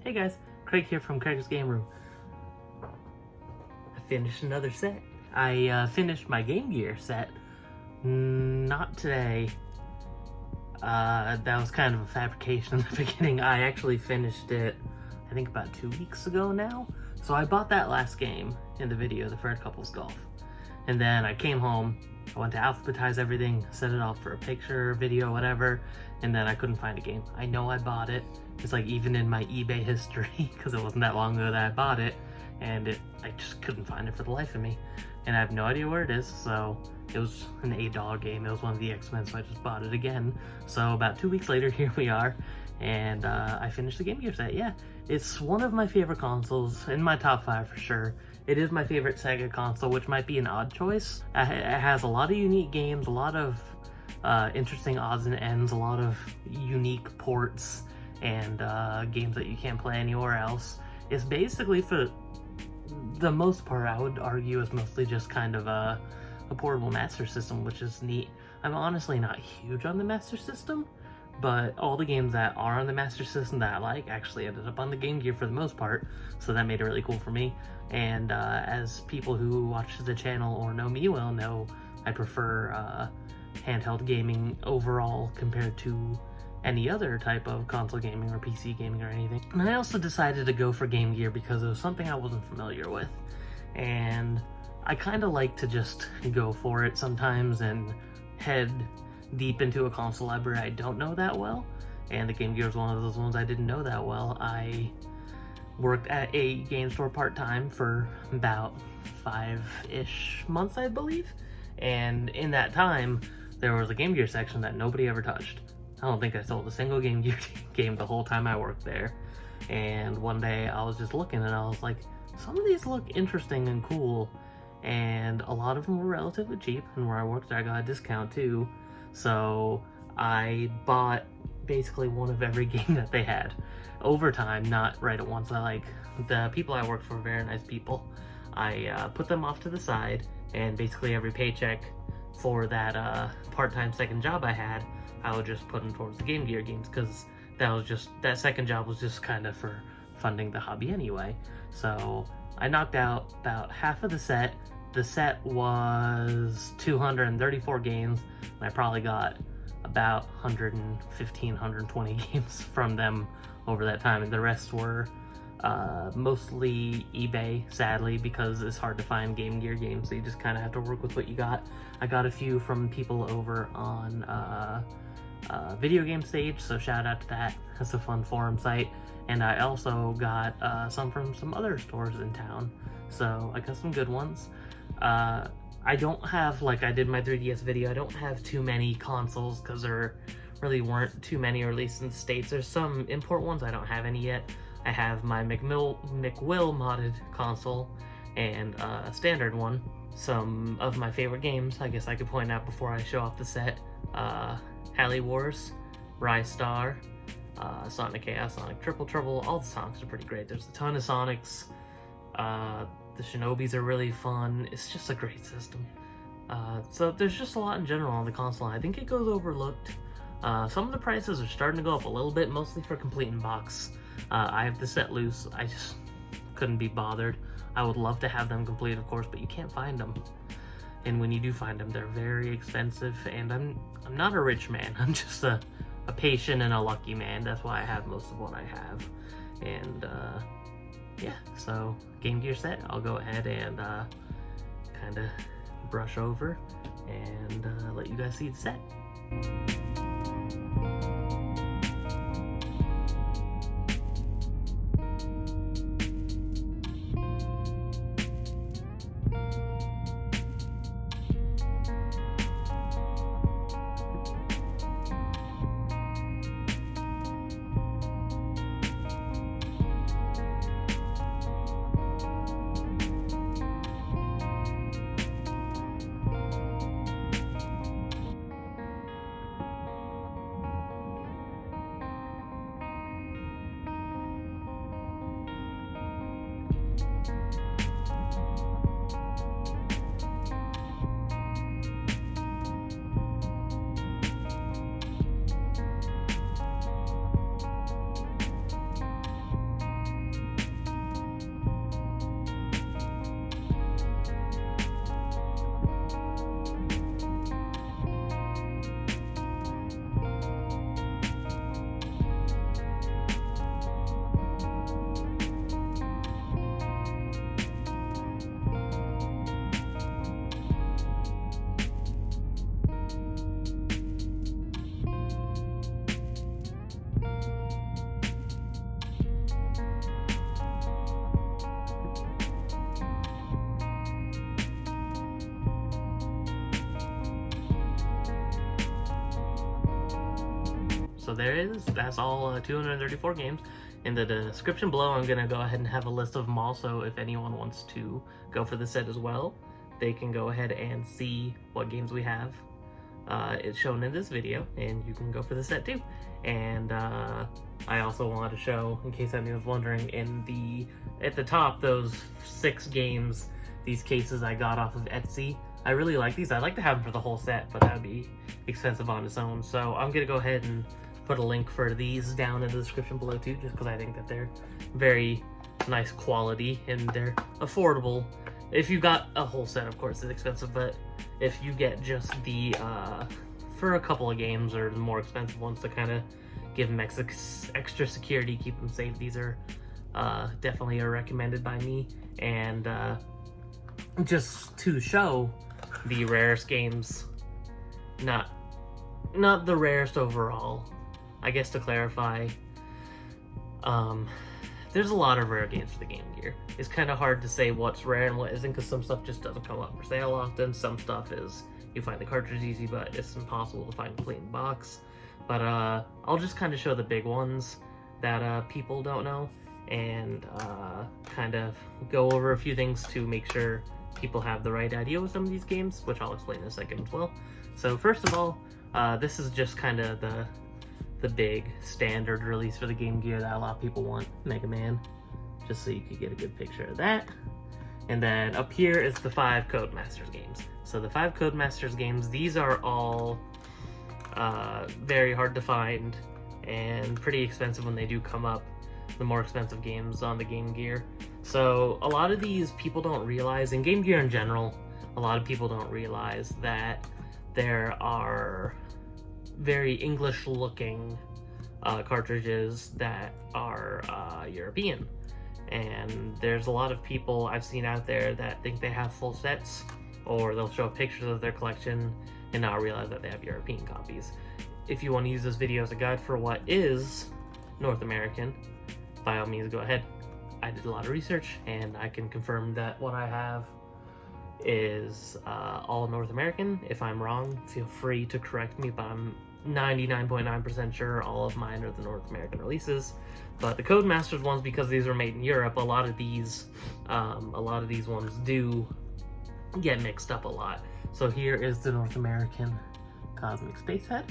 Hey guys, Craig here from Craig's Game Room. I finished another set. I finished my Game Gear set. Not today. That was kind of a fabrication in the beginning. I actually finished it, I think about 2 weeks ago now. So I bought that last game in the video, the Third Couples Golf. And then I came home, I went to alphabetize everything, set it off for a picture, video, whatever, and then I couldn't find a game. I know I bought it. It's like even in my eBay history, because it wasn't that long ago that I bought it, and I just couldn't find it for the life of me. And I have no idea where it is, so it was an $8 game. It was one of the X-Men, so I just bought it again. So about 2 weeks later, here we are, and I finished the Game Gear set. Yeah, it's one of my favorite consoles, in my top 5 for sure. It is my favorite Sega console, which might be an odd choice. It has a lot of unique games, a lot of interesting odds and ends, a lot of unique ports, and games that you can't play anywhere else. It's basically, for the most part, I would argue, is mostly just kind of a portable Master System, which is neat. I'm honestly not huge on the Master System, but all the games that are on the Master System that I like actually ended up on the Game Gear for the most part, so that made it really cool for me. And as people who watch the channel or know me well know, I prefer handheld gaming overall compared to any other type of console gaming or PC gaming or anything. And I also decided to go for Game Gear because it was something I wasn't familiar with, and I kind of like to just go for it sometimes and head deep into a console library I don't know that well, and the Game Gear is one of those ones I didn't know that well. I worked at a game store part-time for about 5-ish months, I believe, and in that time there was a Game Gear section that nobody ever touched. I don't think I sold a single Game Gear game the whole time I worked there. And one day I was just looking and I was like, some of these look interesting and cool, and a lot of them were relatively cheap, and where I worked I got a discount too. So I bought basically one of every game that they had over time, not right at once. The people I worked for were very nice people. I put them off to the side, and basically every paycheck for that part-time second job I had, I would just put them towards the Game Gear games, because that second job was just kind of for funding the hobby anyway. So I knocked out about half of the set. The set was 234 games, and I probably got about 115, 120 games from them over that time, and the rest were mostly eBay, sadly, because it's hard to find Game Gear games, so you just kind of have to work with what you got. I got a few from people over on Video Game Stage, so shout out to that. That's a fun forum site. And I also got some from some other stores in town, so I got some good ones. I don't have, like I did my 3DS video, I don't have too many consoles because there really weren't too many, or at least in the States. There's some import ones, I don't have any yet. I have my McWill modded console and a standard one. Some of my favorite games, I guess I could point out before I show off the set: Halley Wars, Rise Star, Sonic Chaos, Sonic Triple Trouble. All the Sonics are pretty great. There's a ton of Sonics. The Shinobis are really fun. It's just a great system. So there's just a lot in general on the console. I think it goes overlooked. Some of the prices are starting to go up a little bit, mostly for complete in box. I have the set loose. I just couldn't be bothered. I would love to have them complete, of course, but you can't find them. And when you do find them, they're very expensive, and I'm not a rich man. I'm just a patient and a lucky man. That's why I have most of what I have. And yeah, so Game Gear set, I'll go ahead and kind of brush over and let you guys see the set. So that's all 234 games. In the description below, I'm gonna go ahead and have a list of them also. If anyone wants to go for the set as well, they can go ahead and see what games we have. It's shown in this video, and you can go for the set too. And I also wanted to show, in case anyone's wondering, at the top, those 6 games, these cases I got off of Etsy. I really like these. I'd like to have them for the whole set, but that'd be expensive on its own. So I'm gonna go ahead and put a link for these down in the description below too, just because I think that they're very nice quality and they're affordable. If you got a whole set, of course, it's expensive, but if you get just the, for a couple of games or the more expensive ones to kind of give them extra security, keep them safe, these are definitely are recommended by me. And just to show the rarest games, not the rarest overall, I guess to clarify, there's a lot of rare games for the Game Gear. It's kind of hard to say what's rare and what isn't, because some stuff just doesn't come up for sale often. Some stuff is, you find the cartridge easy, but it's impossible to find complete in box. But I'll just kind of show the big ones that people don't know, and kind of go over a few things to make sure people have the right idea with some of these games, which I'll explain in a second as well. So first of all, this is just kind of the big standard release for the Game Gear that a lot of people want, Mega Man, just so you could get a good picture of that. And then up here is the 5 Codemasters games. So the 5 Codemasters games, these are all very hard to find and pretty expensive when they do come up, the more expensive games on the Game Gear. So a lot of these people don't realize, in Game Gear in general, a lot of people don't realize that there are very English looking cartridges that are European. And there's a lot of people I've seen out there that think they have full sets, or they'll show pictures of their collection and not realize that they have European copies. If you want to use this video as a guide for what is North American, by all means go ahead. I did a lot of research and I can confirm that what I have is all North American. If I'm wrong, feel free to correct me, but I'm 99.9% sure all of mine are the North American releases. But the Codemasters ones, because these were made in Europe, a lot of these ones do get mixed up a lot. So here is the North American Cosmic Space Head.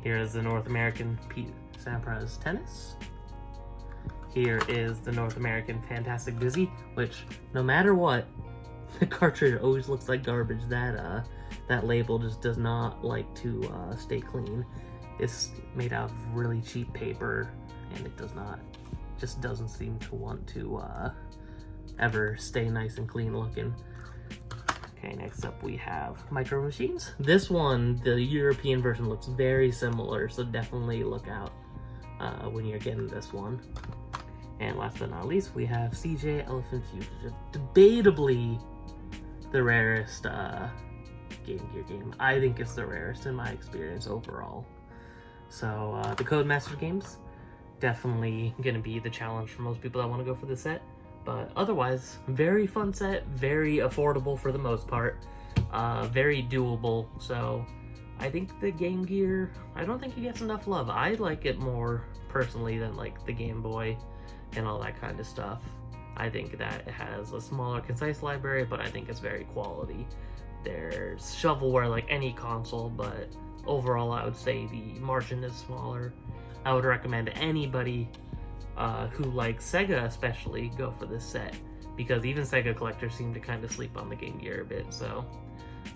Here is the North American Pete Sampras Tennis. Here is the North American Fantastic Busy, which no matter what, the cartridge always looks like garbage. That label just does not like to stay clean. It's made out of really cheap paper, and it just doesn't seem to want to ever stay nice and clean looking. Okay, next up we have Micro Machines. This one, the European version, looks very similar, so definitely look out when you're getting this one. And last but not least, we have CJ Elephant Fugitive. Debatably the rarest Game Gear game. I think it's the rarest in my experience overall. So the Codemasters games, definitely gonna be the challenge for most people that want to go for the set. But otherwise, very fun set, very affordable for the most part, very doable. So I think the Game Gear, I don't think it gets enough love. I like it more personally than like the Game Boy and all that kind of stuff. I think that it has a smaller, concise library, but I think it's very quality. There's shovelware like any console, but overall I would say the margin is smaller. I would recommend anybody who likes Sega especially go for this set, because even Sega collectors seem to kind of sleep on the Game Gear a bit. So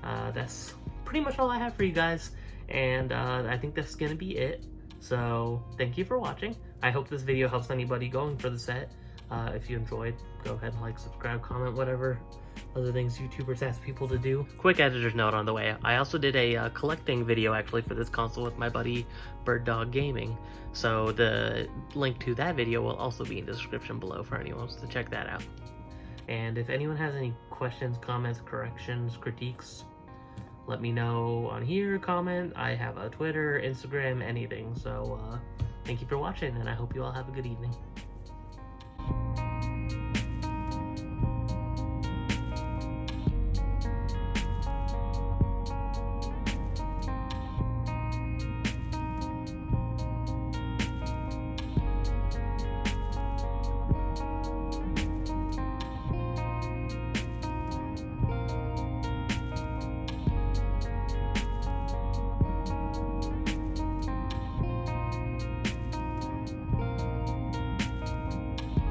that's pretty much all I have for you guys, and I think that's gonna be it. So thank you for watching. I hope this video helps anybody going for the set. If you enjoyed, go ahead and like, subscribe, comment, whatever other things YouTubers ask people to do. Quick editor's note on the way. I also did a collecting video actually for this console with my buddy Bird Dog Gaming. So the link to that video will also be in the description below for anyone who wants to check that out. And if anyone has any questions, comments, corrections, critiques, let me know on here, comment. I have a Twitter, Instagram, anything. So thank you for watching, and I hope you all have a good evening.